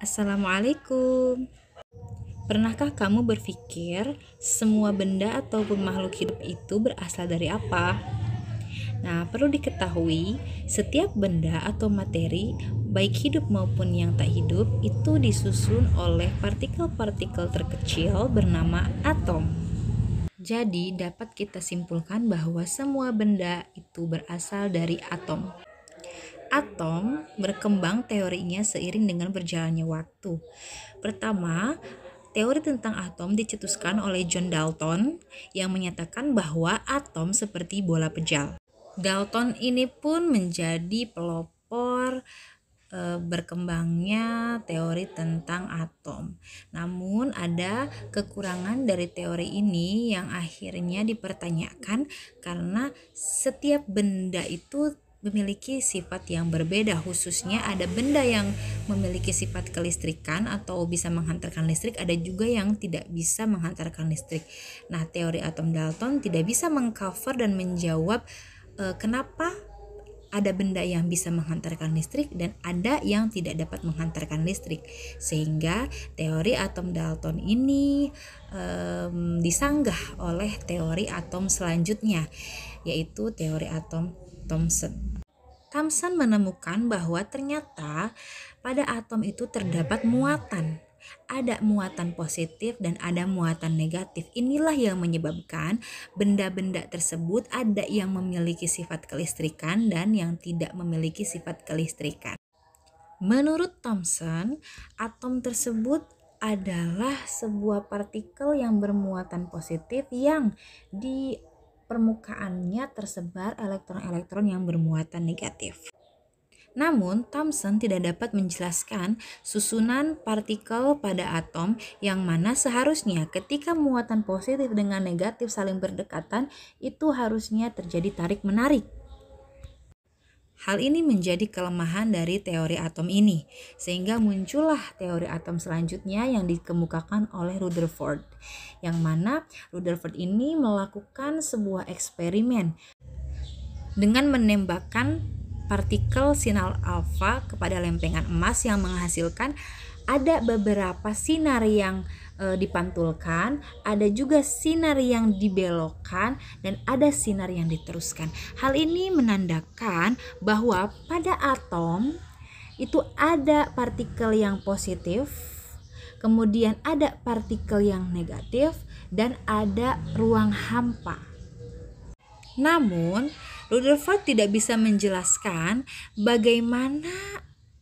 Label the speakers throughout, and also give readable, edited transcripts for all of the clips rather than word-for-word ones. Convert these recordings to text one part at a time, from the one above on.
Speaker 1: Assalamualaikum. Pernahkah kamu berpikir semua benda ataupun makhluk hidup itu berasal dari apa? Nah, perlu diketahui, setiap benda atau materi, baik hidup maupun yang tak hidup, itu disusun oleh partikel-partikel terkecil bernama atom. Jadi, dapat kita simpulkan bahwa semua benda itu berasal dari atom. Atom berkembang teorinya seiring dengan berjalannya waktu. Pertama, teori tentang atom dicetuskan oleh John Dalton yang menyatakan bahwa atom seperti bola pejal. Dalton ini pun menjadi pelopor berkembangnya teori tentang atom. Namun ada kekurangan dari teori ini yang akhirnya dipertanyakan karena setiap benda itu memiliki sifat yang berbeda, khususnya ada benda yang memiliki sifat kelistrikan atau bisa menghantarkan listrik, ada juga yang tidak bisa menghantarkan listrik. Nah, teori atom Dalton tidak bisa mengcover dan menjawab kenapa ada benda yang bisa menghantarkan listrik dan ada yang tidak dapat menghantarkan listrik, sehingga teori atom Dalton ini disanggah oleh teori atom selanjutnya, yaitu teori atom Thomson. Thomson menemukan bahwa ternyata pada atom itu terdapat muatan. Ada muatan positif dan ada muatan negatif. Inilah yang menyebabkan benda-benda tersebut ada yang memiliki sifat kelistrikan dan yang tidak memiliki sifat kelistrikan. Menurut Thomson, atom tersebut adalah sebuah partikel yang bermuatan positif yang di permukaannya tersebar elektron-elektron yang bermuatan negatif. Namun, Thomson tidak dapat menjelaskan susunan partikel pada atom yang mana seharusnya ketika muatan positif dengan negatif saling berdekatan itu harusnya terjadi tarik-menarik. Hal ini menjadi kelemahan dari teori atom ini, sehingga muncullah teori atom selanjutnya yang dikemukakan oleh Rutherford, yang mana Rutherford ini melakukan sebuah eksperimen dengan menembakkan partikel sinar alfa kepada lempengan emas yang menghasilkan ada beberapa sinar yang dipantulkan, ada juga sinar yang dibelokkan, dan ada sinar yang diteruskan. Hal ini menandakan bahwa pada atom itu ada partikel yang positif, kemudian ada partikel yang negatif, dan ada ruang hampa. Namun, Rutherford tidak bisa menjelaskan bagaimana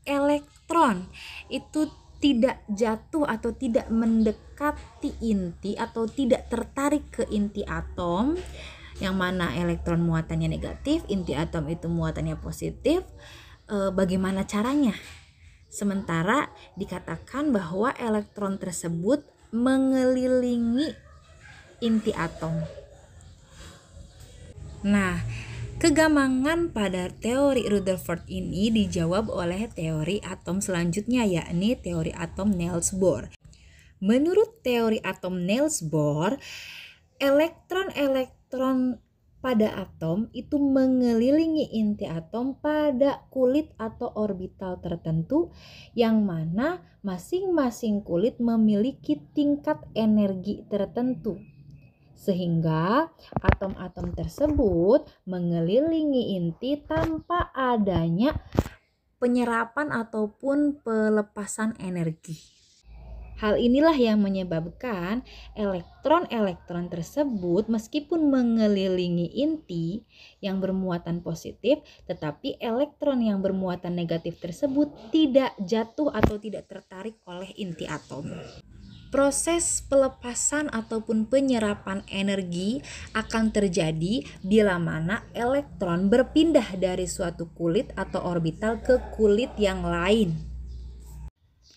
Speaker 1: elektron itu tidak jatuh atau tidak mendekati inti atau tidak tertarik ke inti atom, yang mana elektron muatannya negatif, inti atom itu muatannya positif. Bagaimana caranya? Sementara dikatakan bahwa elektron tersebut mengelilingi inti atom. Nah, kegamangan pada teori Rutherford ini dijawab oleh teori atom selanjutnya, yakni teori atom Niels Bohr. Menurut teori atom Niels Bohr, elektron-elektron pada atom itu mengelilingi inti atom pada kulit atau orbital tertentu, yang mana masing-masing kulit memiliki tingkat energi tertentu, sehingga atom-atom tersebut mengelilingi inti tanpa adanya penyerapan ataupun pelepasan energi. Hal inilah yang menyebabkan elektron-elektron tersebut meskipun mengelilingi inti yang bermuatan positif, tetapi elektron yang bermuatan negatif tersebut tidak jatuh atau tidak tertarik oleh inti atom. Proses pelepasan ataupun penyerapan energi akan terjadi bila mana elektron berpindah dari suatu kulit atau orbital ke kulit yang lain.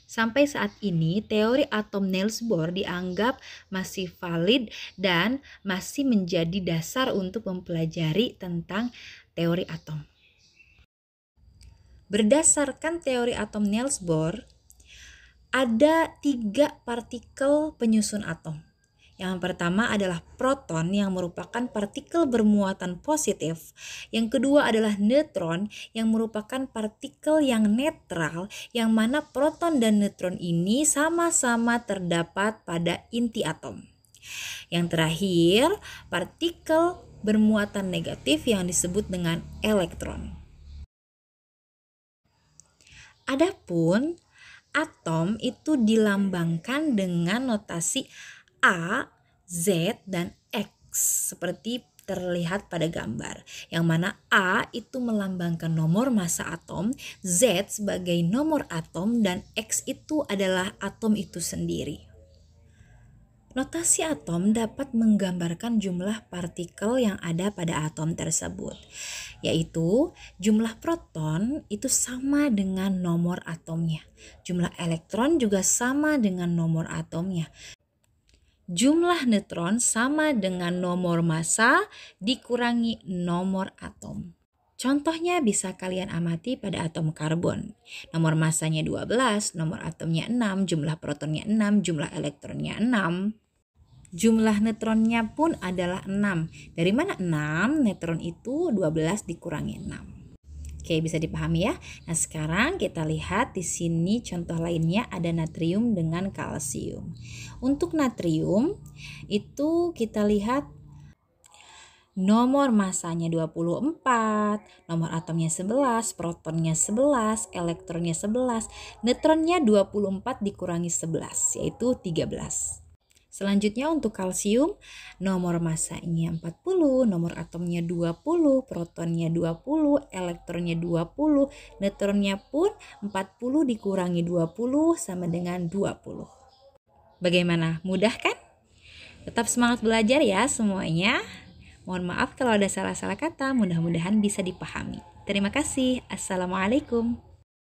Speaker 1: Sampai saat ini, teori atom Niels Bohr dianggap masih valid dan masih menjadi dasar untuk mempelajari tentang teori atom. Berdasarkan teori atom Niels Bohr, ada 3 partikel penyusun atom, Yang pertama adalah proton yang merupakan partikel bermuatan positif. Yang kedua adalah neutron yang merupakan partikel yang netral, yang mana proton dan neutron ini sama-sama terdapat pada inti atom. Yang terakhir, partikel bermuatan negatif yang disebut dengan elektron. Adapun atom itu dilambangkan dengan notasi A, Z, dan X seperti terlihat pada gambar, yang mana A itu melambangkan nomor massa atom, Z sebagai nomor atom, dan X itu adalah atom itu sendiri. Notasi atom dapat menggambarkan jumlah partikel yang ada pada atom tersebut, yaitu jumlah proton itu sama dengan nomor atomnya, jumlah elektron juga sama dengan nomor atomnya, jumlah neutron sama dengan nomor massa dikurangi nomor atom. Contohnya bisa kalian amati pada atom karbon. Nomor massanya 12, nomor atomnya 6, jumlah protonnya 6, jumlah elektronnya 6. Jumlah neutronnya pun adalah 6. Dari mana 6? Neutron itu 12 dikurangi 6. Oke, bisa dipahami ya. Nah, sekarang kita lihat di sini contoh lainnya ada natrium dengan kalsium. Untuk natrium itu kita lihat nomor massanya 24, nomor atomnya 11, protonnya 11, elektronnya 11, neutronnya 24 dikurangi 11 yaitu 13. Selanjutnya untuk kalsium, nomor massanya 40, nomor atomnya 20, protonnya 20, elektronnya 20, neutronnya pun 40 dikurangi 20 sama dengan 20. Bagaimana? Mudah kan? Tetap semangat belajar ya semuanya. Mohon maaf kalau ada salah-salah kata, mudah-mudahan bisa dipahami. Terima kasih. Assalamualaikum.